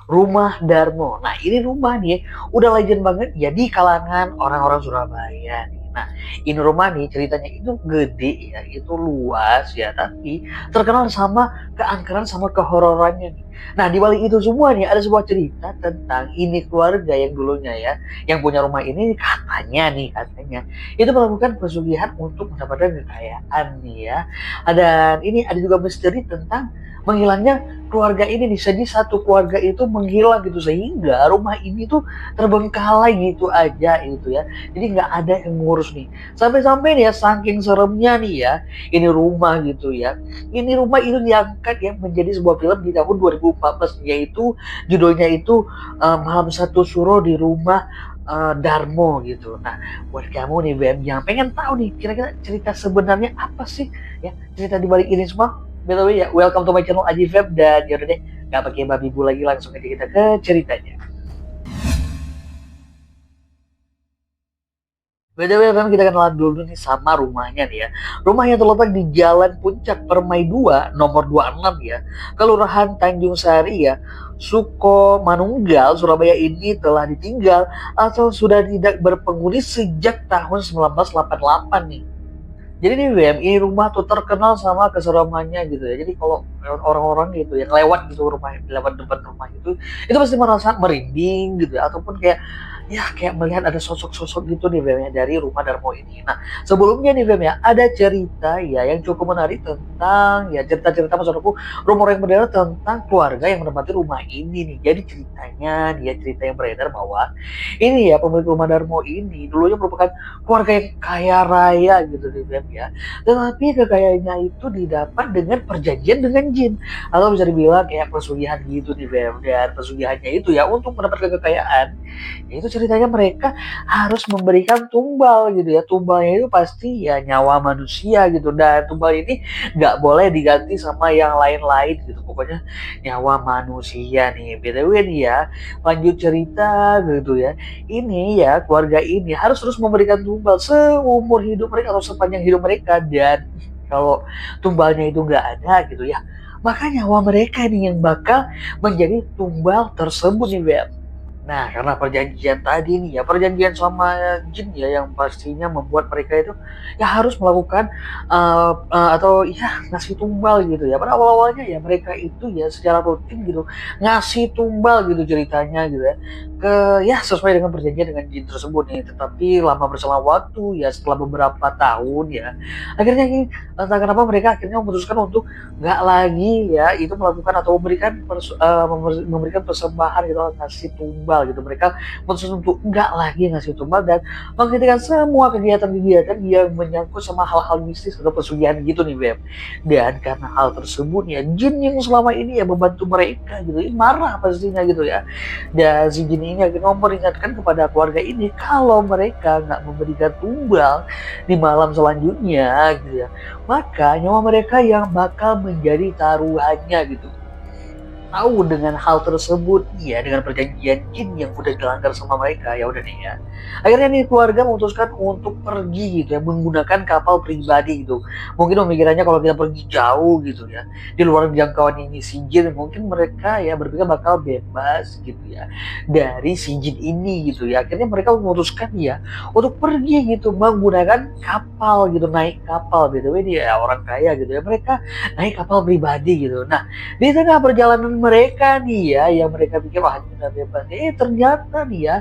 Rumah Darmo. Nah, ini rumah nih udah legend banget ya di kalangan orang-orang Surabaya nih. Nah, ini rumah nih ceritanya itu gede ya, itu luas ya, tapi terkenal sama keangkeran sama kehororannya nih. Nah, di balik itu semua nih ada sebuah cerita tentang ini keluarga yang dulunya ya, yang punya rumah ini katanya itu melakukan pesugihan untuk mendapatkan kekayaan nih ya. Dan ini ada juga misteri tentang menghilangnya keluarga ini nih. Jadi satu keluarga itu menghilang gitu sehingga rumah ini tuh terbengkalai gitu aja gitu ya. Jadi nggak ada yang ngurus nih. Sampai-sampai nih ya saking seremnya nih ya ini rumah gitu ya. Ini rumah itu diangkat ya menjadi sebuah film di tahun 2014 yaitu judulnya itu Malam Satu Suro di Rumah Darmo gitu. Nah, buat kamu nih Beb yang pengen tahu nih kira-kira cerita sebenarnya apa sih ya cerita di balik ini semua. By the way ya, welcome to my channel Aji Feb dan yaudah deh, gak pakai babi bu lagi langsung aja kita ke ceritanya. By the way, memang kita kenalan dulu nih sama rumahnya nih ya. Rumahnya terletak di Jalan Puncak Permai 2, nomor 26 ya. Kelurahan Tanjung Sari ya. Suko Manunggal, Surabaya ini telah ditinggal atau sudah tidak berpenghuni sejak tahun 1988 nih. Jadi di WM ini rumah tuh terkenal sama keseramannya gitu ya. Jadi kalau orang-orang gitu yang lewat gitu rumah, lewat depan rumah itu pasti merasa merinding gitu ya, ataupun kayak ya kayak melihat ada sosok-sosok gitu nih WM dari rumah Darmo ini. Nah sebelumnya nih WM ya ada cerita ya yang cukup menarik tentang ya cerita-cerita maksudku rumor yang beredar tentang keluarga yang menempati rumah ini nih. Jadi ceritanya dia cerita yang beredar bahwa ini ya pemilik rumah Darmo ini dulunya merupakan keluarga yang kaya raya gitu di Beb ya. Tetapi kekayaannya itu didapat dengan perjanjian dengan jin atau bisa dibilang kayak pesugihan gitu di Beb. Dan pesugihannya itu ya untuk mendapatkan kekayaan itu ceritanya mereka harus memberikan tumbal gitu ya. Tumbalnya itu pasti ya nyawa manusia gitu dan tumbal ini nggak boleh diganti sama yang lain-lain gitu. Pokoknya nyawa manusia nih. BTW nih ya, lanjut cerita gitu ya. Ini ya keluarga ini harus terus memberikan tumbal seumur hidup mereka atau sepanjang hidup mereka dan kalau tumbalnya itu nggak ada gitu ya maka nyawa mereka ini yang bakal menjadi tumbal tersebut nih Beb. Nah, karena perjanjian tadi nih ya, perjanjian sama jin ya yang pastinya membuat mereka itu ya harus melakukan atau ya ngasih tumbal gitu ya. Pada awal-awalnya ya mereka itu ya secara rutin gitu ngasih tumbal gitu ceritanya gitu ya ke ya sesuai dengan perjanjian dengan jin tersebut nih. Tetapi lama berselang waktu ya setelah beberapa tahun ya akhirnya ini entah kenapa mereka akhirnya memutuskan untuk nggak lagi ya itu melakukan atau memberikan persembahan gitu ngasih tumbal gitu. Mereka memutuskan untuk nggak lagi ngasih tumbal dan menghentikan semua kegiatan-kegiatan yang menyangkut sama hal-hal mistis atau pesugihan gitu nih Beb. Dan karena hal tersebut ya jin yang selama ini ya membantu mereka gitu marah pastinya gitu ya. Dan si jin ini akhirnya memperingatkan kepada keluarga ini kalau mereka nggak memberikan tumbal di malam selanjutnya gitu ya maka nyawa mereka yang bakal menjadi taruhannya gitu. Tahu dengan hal tersebut ya dengan perjanjian jin yang udah dilanggar sama mereka ya udah nih ya akhirnya nih keluarga memutuskan untuk pergi gitu ya menggunakan kapal pribadi gitu. Mungkin pemikirannya kalau kita pergi jauh gitu ya di luar jangkauan ini si jin mungkin mereka ya berpikir bakal bebas gitu ya dari si jin ini gitu ya. Akhirnya mereka memutuskan ya untuk pergi gitu menggunakan kapal gitu, naik kapal gitu dia orang kaya gitu ya mereka naik kapal pribadi gitu. Nah di tengah perjalanan mereka nih ya yang mereka pikir wah ini udah bebas ternyata nih ya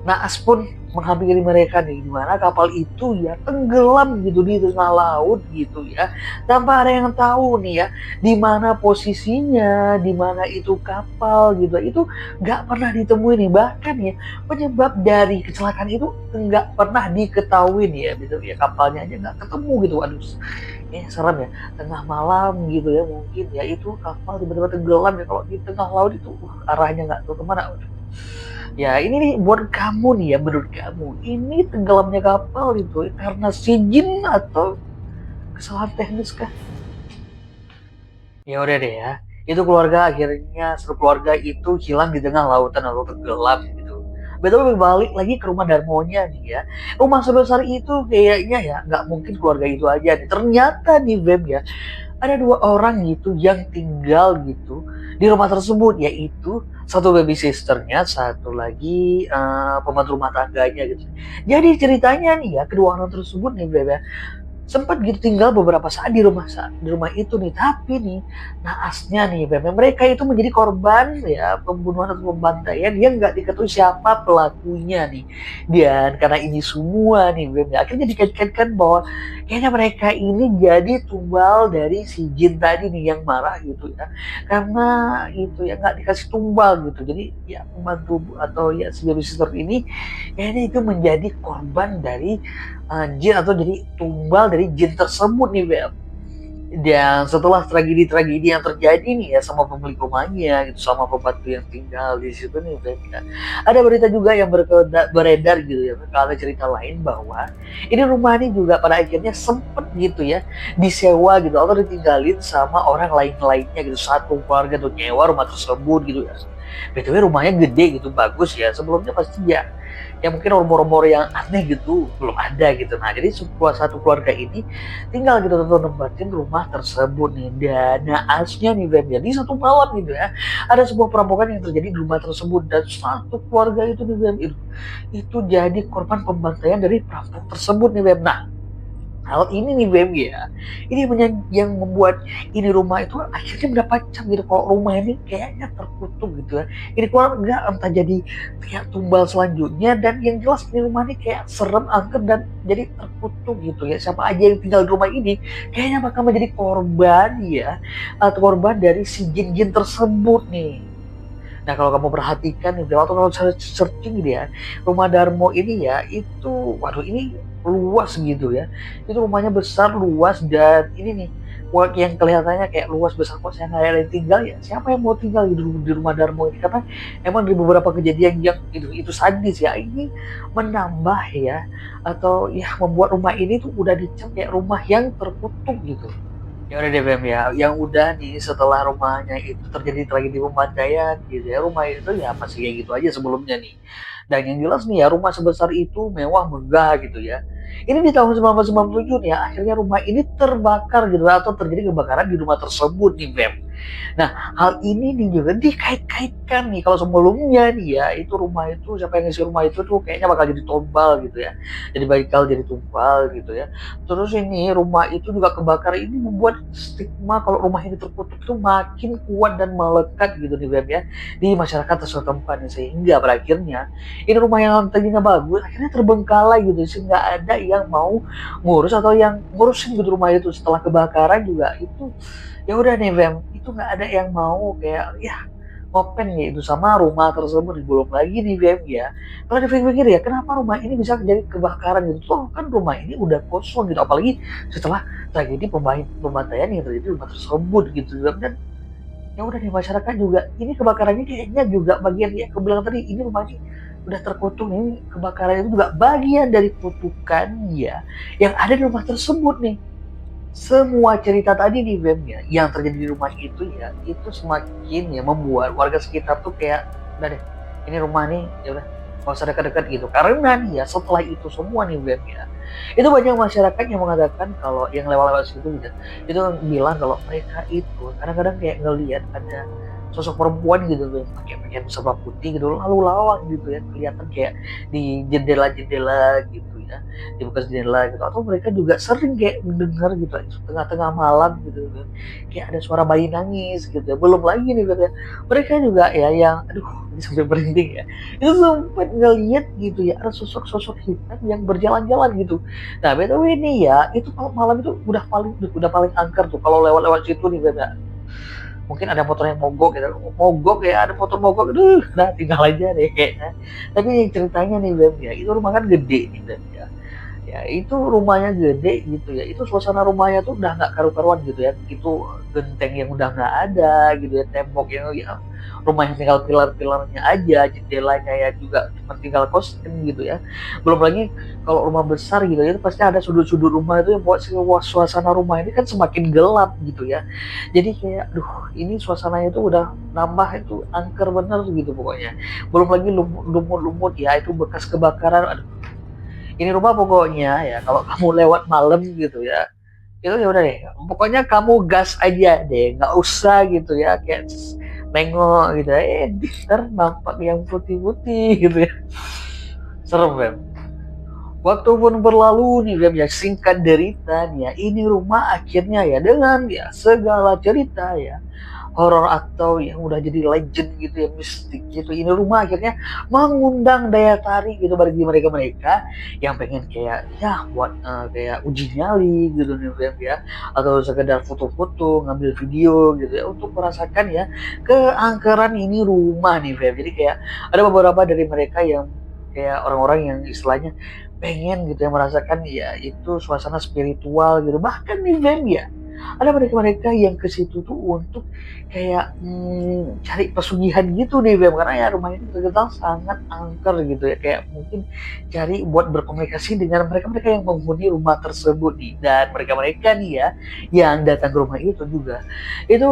naas pun menghampiri mereka nih di mana kapal itu ya tenggelam gitu di tengah laut gitu ya tanpa ada yang tahu nih ya di mana posisinya di mana itu kapal gitu itu nggak pernah ditemui nih bahkan ya penyebab dari kecelakaan itu nggak pernah diketahui nih ya gitu ya kapalnya aja nggak ketemu gitu. Aduh serem ya tengah malam gitu ya mungkin ya itu kapal tiba-tiba tenggelam ya kalau di tengah laut itu arahnya nggak tahu kemana. Ya ini nih buat kamu nih ya menurut kamu ini tenggelamnya kapal itu karena si jin atau kesalahan teknis kah? Ya udah deh ya. Itu keluarga akhirnya satu keluarga itu hilang di tengah lautan atau tenggelam gitu. Betul balik lagi ke rumah Darmonya nih ya. Rumah sebesar itu kayaknya ya nggak mungkin keluarga itu aja nih. Ternyata nih Beb ya ada 2 orang gitu yang tinggal gitu di rumah tersebut, yaitu satu baby sisternya, satu lagi pembantu rumah tangganya gitu. Jadi ceritanya nih ya, kedua orang tersebut nih Beb ya, sempat gitu tinggal beberapa saat di rumah itu nih, tapi nih naasnya nih memang mereka itu menjadi korban ya pembunuhan atau pembantaian yang nggak diketahui siapa pelakunya nih. Dan karena ini semua nih akhirnya dikait-kaitkan bahwa kayaknya mereka ini jadi tumbal dari si jin tadi nih yang marah gitu ya, karena itu ya nggak dikasih tumbal gitu. Jadi ya pembantu atau ya si babysitter ini kayaknya itu menjadi korban dari jin atau jadi tumbal dari jin tersebut nih Bel. Dan setelah tragedi-tragedi yang terjadi nih ya sama pemilik rumahnya gitu, sama pembantu yang tinggal di situ nih Bel, ya. Ada berita juga yang beredar gitu ya, kalau cerita lain bahwa ini rumah ini juga pada akhirnya sempet gitu ya disewa gitu atau ditinggalin sama orang lain-lainnya gitu, satu keluarga tuh nyewa rumah tersebut gitu ya. BTW rumahnya gede gitu, bagus ya. Sebelumnya pasti ya mungkin rumor-rumor yang aneh gitu belum ada gitu. Nah, jadi satu keluarga ini tinggal gitu atau nempatin rumah tersebut nih. Dan naasnya nih Beb, jadi satu malam gitu ya, ada sebuah perampokan yang terjadi di rumah tersebut dan satu keluarga itu nih Beb, itu jadi korban pembantaian dari perampok tersebut nih Beb. Nah, hal ini nih Beb ya, ini yang membuat ini rumah itu akhirnya mendapat cap gitu. Kalau rumah ini kayaknya terkutuk gitu ya. Ini keluarga entah jadi kayak tumbal selanjutnya, dan yang jelas ini rumah ini kayak serem, angker, dan jadi terkutuk gitu ya. Siapa aja yang tinggal di rumah ini kayaknya bakal menjadi korban ya, atau korban dari si jin-jin tersebut nih. Nah, kalau kamu perhatikan nih, atau kalau searching dia, rumah Darmo ini ya, itu, waduh ini luas gitu ya. Itu rumahnya besar, luas, dan ini nih, yang kelihatannya kayak luas besar kok saya nggak ada yang tinggal ya. Siapa yang mau tinggal di rumah Darmo ini? Karena emang di beberapa kejadian yang itu sadis ya. Ini menambah ya, atau ya membuat rumah ini tuh udah dicap kayak rumah yang terkutuk gitu. Ya udah deh Bem ya, yang udah nih setelah rumahnya itu terjadi tragedi pembantaian gitu ya, rumah itu ya masih kayak gitu aja sebelumnya nih. Dan yang jelas nih ya, rumah sebesar itu mewah, megah gitu ya. Ini di tahun 1997 nih ya, akhirnya rumah ini terbakar gitu atau terjadi kebakaran di rumah tersebut nih Bem. Nah, hal ini nih juga dikait-kaitkan nih, kalau sebelumnya nih ya, itu rumah itu, siapa yang ngisi rumah itu tuh kayaknya bakal jadi tombal gitu ya. Jadi bakal jadi tumbal gitu ya. Terus ini rumah itu juga kebakar, ini membuat stigma kalau rumah ini terkutuk itu makin kuat dan melekat gitu nih Beb ya di masyarakat setempat nih, sehingga pada akhirnya ini rumah yang tadinya bagus akhirnya terbengkalai gitu, sehingga ada yang mau ngurus atau yang ngurusin gitu rumah itu setelah kebakaran juga itu. Ya udah nih Beb, itu nggak ada yang mau kayak ya ngopen gitu sama rumah tersebut. Belum lagi nih Beb ya, kalau dipikir-pikir ya, kenapa rumah ini bisa jadi kebakaran gitu? Toh kan rumah ini udah kosong gitu, apalagi setelah tragedi pembantaian yang terjadi di rumah tersebut gitu. Dan ya udah nih, masyarakat juga ini kebakarannya kayaknya juga bagian ya, aku bilang tadi ini rumah ini udah terkutuk, ini kebakaran itu juga bagian dari kutukan ya yang ada di rumah tersebut nih. Semua cerita tadi di webnya yang terjadi di rumah itu ya, itu semakin ya membuat warga sekitar tuh kayak udah deh, ini rumah nih ya udah nggak usah dekat-dekat gitu. Karena nih ya, setelah itu semua nih webnya, itu banyak masyarakat yang mengatakan kalau yang lewat-lewat situ gitu, itu bilang kalau mereka itu kadang-kadang kayak ngelihat ada sosok perempuan gitu tuh pakai pakaian serba putih gitu, lalu lawang gitu ya, kelihatan kayak di jendela-jendela gitu ya, di bekas jendela gitu. Atau mereka juga sering kayak mendengar gitu tengah-tengah malam gitu kan, kayak ada suara bayi nangis gitu ya. Belum lagi nih katanya mereka juga ya yang aduh, ini sampai merinding ya, itu sempat ngeliat gitu ya ada sosok-sosok hitam yang berjalan-jalan gitu. Nah btw ini ya, itu malam itu udah paling angker tuh kalau lewat-lewat situ nih beda. Mungkin ada motor yang mogok gitu, mogok ya, ada motor mogok, aduh nah tinggal aja deh kayaknya. Tapi ceritanya nih Beb ya, itu rumah kan gede nih Beb ya. Ya itu rumahnya gede gitu ya, itu suasana rumahnya tuh udah nggak karu-karuan gitu ya. Itu genteng yang udah nggak ada gitu ya, tembok yang ya, rumah yang tinggal pilar-pilarnya aja, jendelanya ya juga cuma tinggal kosong gitu ya. Belum lagi kalau rumah besar gitu ya, itu pasti ada sudut-sudut rumah itu yang buat suasana rumah ini kan semakin gelap gitu ya. Jadi kayak aduh, ini suasananya itu udah nambah itu angker bener gitu pokoknya. Belum lagi lumut-lumut ya, itu bekas kebakaran. Aduh, ini rumah pokoknya ya, kalau kamu lewat malam gitu ya, itu ya udah deh, pokoknya kamu gas aja deh, nggak usah gitu ya kayak nengok gitu, ntar nampak yang putih-putih gitu ya. Serem Feb. Waktu pun berlalu nih Feb ya, singkat cerita nih ya, ini rumah akhirnya ya dengan ya segala cerita ya horor atau yang udah jadi legend gitu ya, mistik gitu, ini rumah akhirnya mengundang daya tarik gitu bagi mereka-mereka yang pengen kayak ya buat kayak uji nyali gitu nih Feb ya, atau sekedar foto-foto ngambil video gitu ya untuk merasakan ya keangkeran ini rumah nih Feb. Jadi kayak ada beberapa dari mereka yang kayak orang-orang yang istilahnya pengen gitu ya merasakan ya itu suasana spiritual gitu, bahkan nih Feb ya ada mereka-mereka yang ke situ tuh untuk kayak cari pesugihan gitu deh Beb, karena ya rumah ini terkenal sangat angker gitu ya, kayak mungkin cari buat berkomunikasi dengan mereka-mereka yang menghuni rumah tersebut nih. Dan mereka-mereka nih ya yang datang ke rumah itu juga itu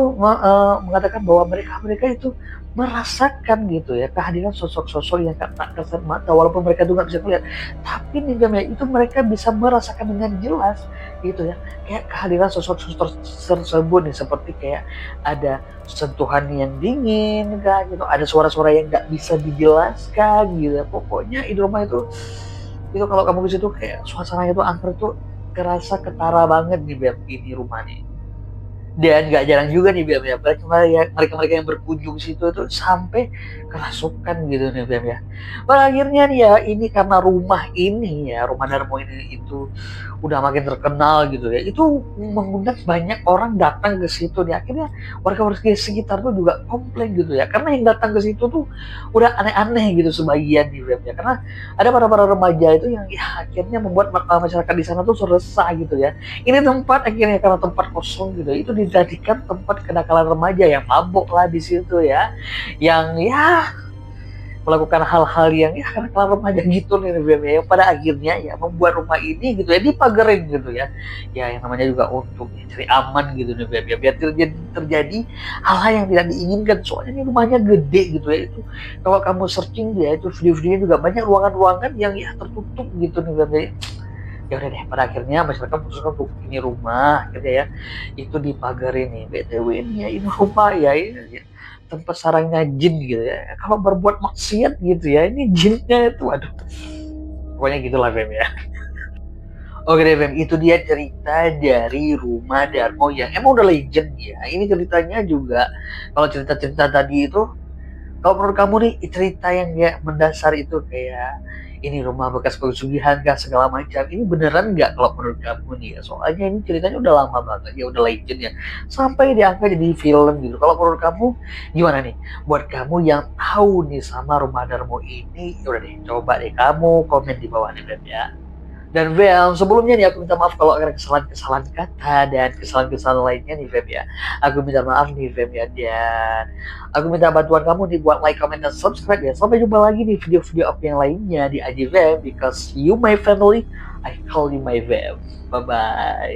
mengatakan bahwa mereka-mereka itu merasakan gitu ya kehadiran sosok-sosok yang tak kasat mata, walaupun mereka tuh nggak bisa melihat, tapi nih Beb ya, itu mereka bisa merasakan dengan jelas gitu ya, kayak kehadiran sosok-sosok tersebut nih, seperti kayak ada sentuhan yang dingin kan gitu, ada suara-suara yang nggak bisa dijelaskan gitu. Pokoknya di rumah itu kalau kamu ke situ kayak suasananya itu angker tuh kerasa ketara banget nih Beb, ini rumah nih. Dan nggak jarang juga nih Bem ya, mereka-mereka yang berkunjung situ itu sampai kerasukan gitu nih Bem ya. Pada akhirnya nih ya, ini karena rumah ini ya, rumah Darmo ini itu udah makin terkenal gitu ya, itu mengundang banyak orang datang ke situ nih. Akhirnya warga-warga sekitar tuh juga komplain gitu ya, karena yang datang ke situ tuh udah aneh-aneh gitu sebagian nih Bem ya, karena ada para remaja itu yang ya akhirnya membuat masyarakat di sana tuh resah gitu ya. Ini tempat akhirnya karena tempat kosong gitu, itu dijadikan tempat kenakalan remaja yang mabuk lah di situ ya, yang ya melakukan hal-hal yang ya kenakalan remaja gitu nih yang pada akhirnya ya membuat rumah ini gitu ya dipagerin gitu ya, ya yang namanya juga untuk ya, cari aman gitu nih ya, biar terjadi hal-hal yang tidak diinginkan, soalnya ini rumahnya gede gitu ya. Itu kalau kamu searching ya itu video-videonya juga banyak ruangan-ruangan yang ya tertutup gitu nih ya. Ya udah deh, pada akhirnya masyarakat memutuskan untuk ini rumah gitu ya, itu dipagarin nih. BTW ini ya, ini rumah ya, ini ya, tempat sarangnya jin gitu ya, kalau berbuat maksiat gitu ya, ini jinnya itu aduh, pokoknya gitulah Bem ya. Oke deh Bem, itu dia cerita dari rumah Darmo yang emang udah legend ya. Ini ceritanya juga, kalau cerita-cerita tadi itu, kalau menurut kamu nih cerita yang kayak mendasar itu kayak ini rumah bekas pesugihan kah segala macam, ini beneran nggak kalau menurut kamu nih ya? Soalnya ini ceritanya udah lama banget ya, udah legend ya, sampai diangkat jadi film gitu. Kalau menurut kamu gimana nih? Buat kamu yang tahu nih sama rumah Darmo ini, udah deh coba deh kamu komen di bawah nih Beb ya. Dan Vel, sebelumnya nih aku minta maaf kalau ada kesalahan-kesalahan kata dan kesalahan-kesalahan lainnya nih Feb ya. Aku minta maaf nih Feb ya, dan aku minta bantuan kamu nih buat like, comment, dan subscribe ya. Sampai jumpa lagi di video-video up yang lainnya di Aji Feb, because you my family, I call you my Feb. Bye-bye.